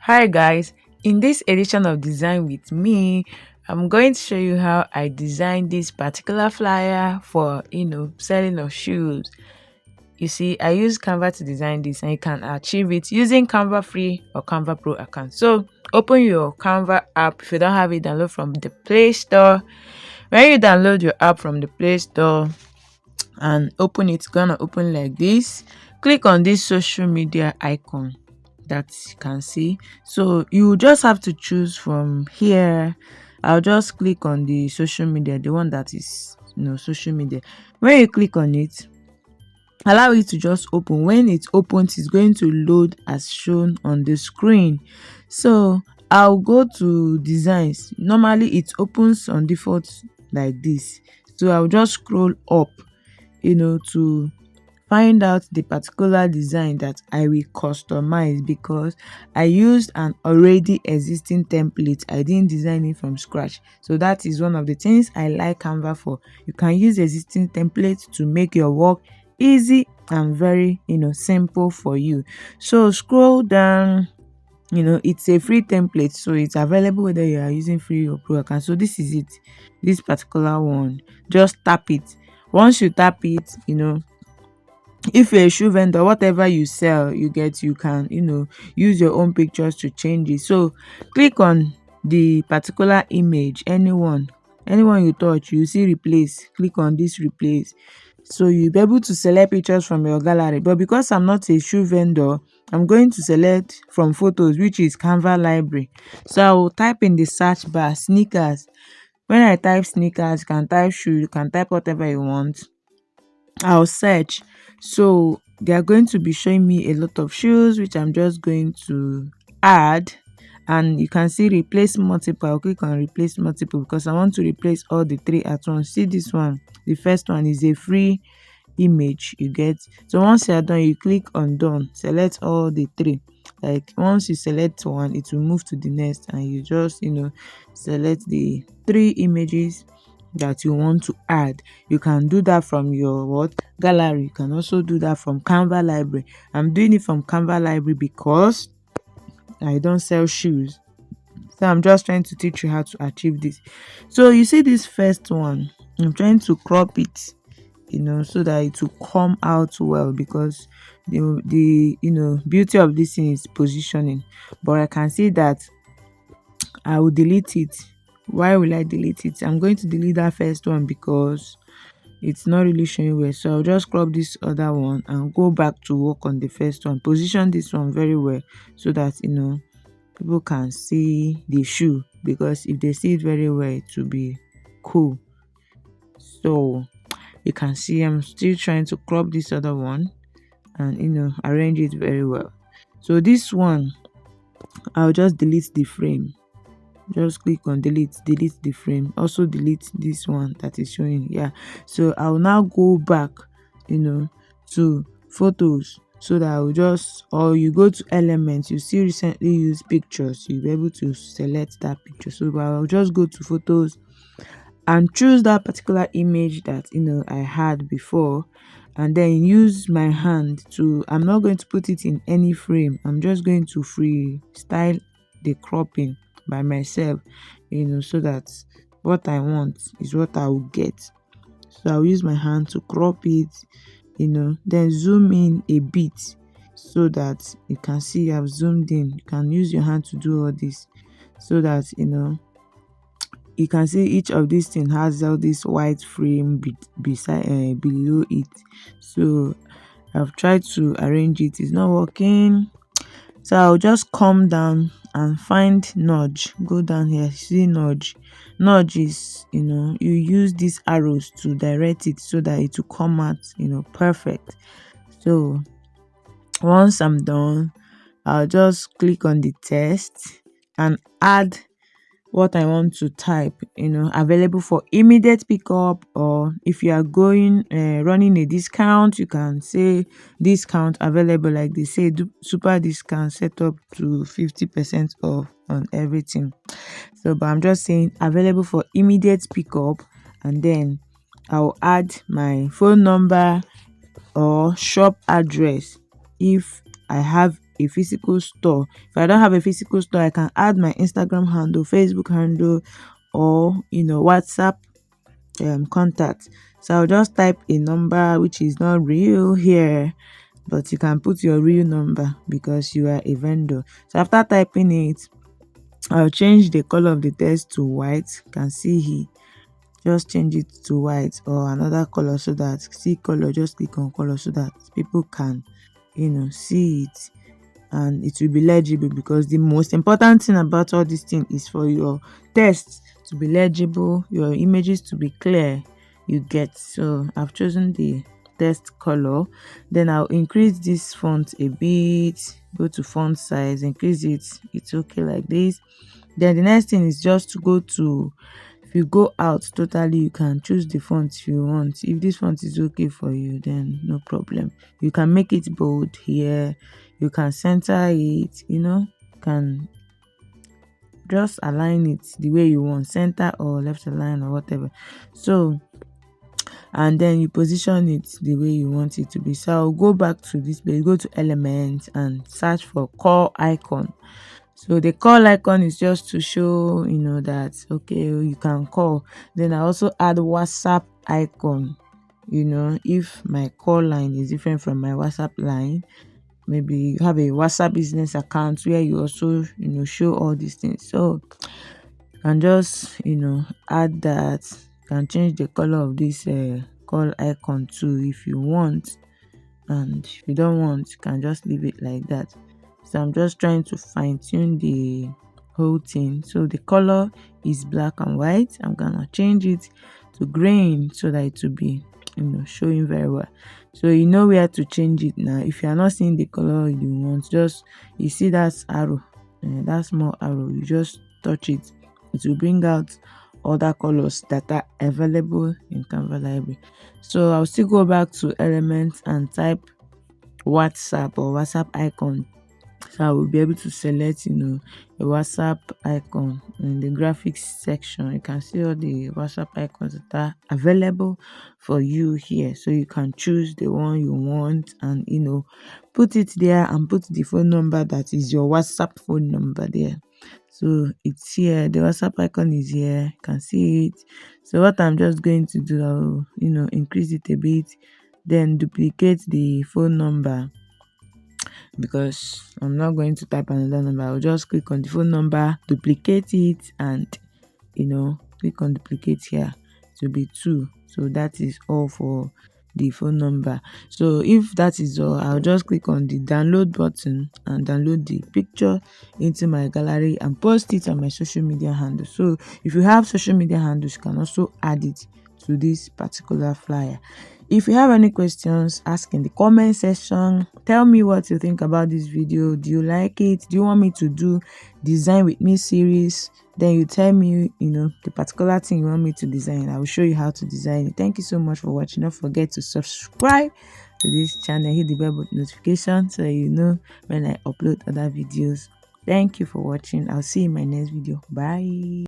Hi guys, in this edition of Design with Me, I'm going to show you how I designed this particular flyer for selling of shoes. You see, I use Canva to design this, and you can achieve it using Canva free or Canva Pro account. So open your Canva app. If you don't have it, download from the Play Store. When you download your app from the Play Store and open it, it's gonna open like this. Click on this social media icon that you can see. So you just have to choose from here. I'll just click on the social media, the one that is social media. When you click on it, allow it to just open. When it opens, it's going to load as shown on the screen. So I'll go to designs. Normally it opens on default like this, so I'll just scroll up to find out the particular design that I will customize, because I used an already existing template. I didn't design it from scratch. So that is one of the things I like Canva for. You can use existing templates to make your work easy and very simple for you. So scroll down. It's a free template, so it's available whether you are using free or pro account. So this is it, this particular one. Just tap it. Once you tap it, if you're a shoe vendor, whatever you sell, you can use your own pictures to change it. So click on the particular image, anyone you touch, you see replace. Click on this replace, so you'll be able to select pictures from your gallery. But because I'm not a shoe vendor, I'm going to select from photos, which is Canva library. So I will type in the search bar sneakers. When I type sneakers, you can type shoe, you can type whatever you want. I'll search. So they are going to be showing me a lot of shoes, which I'm just going to add. And you can see replace multiple. I'll click on replace multiple because I want to replace all the three at once. See this one, the first one is a free image you get. So once you are done, you click on done, select all the three. Like once you select one, it will move to the next, and you just select the three images that you want to add. You can do that from your gallery. You can also do that from Canva library. I'm doing it from Canva library because I don't sell shoes, so I'm just trying to teach you how to achieve this. So you see this first one, I'm trying to crop it so that it will come out well, because the beauty of this thing is positioning. But I can see that I will delete it. Why will I delete it? I'm going to delete that first one because it's not really showing well. So I'll just crop this other one and go back to work on the first one. Position this one very well so that people can see the shoe, because if they see it very well, it will be cool. So you can see I'm still trying to crop this other one and arrange it very well. So this one, I'll just delete the frame. Just click on delete the frame. Also delete this one that is showing. Yeah, so I'll now go back to photos, so that I'll just, or you go to elements, you see recently use pictures, you'll be able to select that picture. So I'll just go to photos and choose that particular image that I had before, and then use my hand to, I'm not going to put it in any frame, I'm just going to freestyle the cropping by myself, so that what I want is what I will get. So I'll use my hand to crop it, then zoom in a bit so that you can see I've zoomed in. You can use your hand to do all this so that you can see each of these things has all this white frame beside below it. So I've tried to arrange it, it's not working. So I'll just come down and find nudge. Go down here, see nudge. Nudge is you use these arrows to direct it so that it will come out perfect. So once I'm done, I'll just click on the text and add what I want to type, available for immediate pickup, or if you are going running a discount, you can say discount available, like they say, super discount set up to 50% off on everything. So but I'm just saying available for immediate pickup, and then I'll add my phone number or shop address if I have a physical store. If I don't have a physical store, I can add my Instagram handle, Facebook handle, or WhatsApp contact. So I'll just type a number which is not real here, but you can put your real number because you are a vendor. So after typing it, I'll change the color of the text to white. You can see here, just change it to white or another color, so that see color, just click on color so that people can see it and it will be legible, because the most important thing about all this thing is for your text to be legible, your images to be clear, you get. So I've chosen the text color. Then I'll increase this font a bit, go to font size, increase it, it's okay like this. Then the next thing is just to go to, if you go out totally, you can choose the font you want. If this font is okay for you, then no problem. You can make it bold here, you can center it, can just align it the way you want, center or left align or whatever. So, and then you position it the way you want it to be. So I'll go back to this page, go to elements and search for call icon. So the call icon is just to show that okay, you can call. Then I also add WhatsApp icon. If my call line is different from my WhatsApp line, maybe you have a WhatsApp business account where you also show all these things. So you can just add that. You can change the color of this call icon too if you want, and if you don't want, you can just leave it like that. So I'm just trying to fine-tune the whole thing. So the color is black and white. I'm gonna change it to green so that it will be showing very well. So you know where to change it now. If you are not seeing the color you want, just you see that arrow, that small arrow, you just touch it, it will bring out other colors that are available in Canva library. So I'll still go back to elements and type WhatsApp or WhatsApp icon. So I will be able to select a WhatsApp icon in the graphics section. You can see all the WhatsApp icons that are available for you here, so you can choose the one you want and put it there, and put the phone number that is your WhatsApp phone number there. So it's here, the WhatsApp icon is here, you can see it. So what I'm just going to do, I'll increase it a bit, then duplicate the phone number, because I'm not going to type another number. I'll just click on the phone number, duplicate it, and click on duplicate here to be 2. So that is all for the phone number. So if that is all, I'll just click on the download button and download the picture into my gallery and post it on my social media handle. So if you have social media handles, you can also add it to this particular flyer. If you have any questions, ask in the comment section. Tell me what you think about this video. Do you like it? Do you want me to do design with me series? Then you tell me the particular thing you want me to design. I will show you how to design it. Thank you so much for watching. Don't forget to subscribe to this channel, hit the bell button notification so you know when I upload other videos. Thank you for watching. I'll see you in my next video. Bye.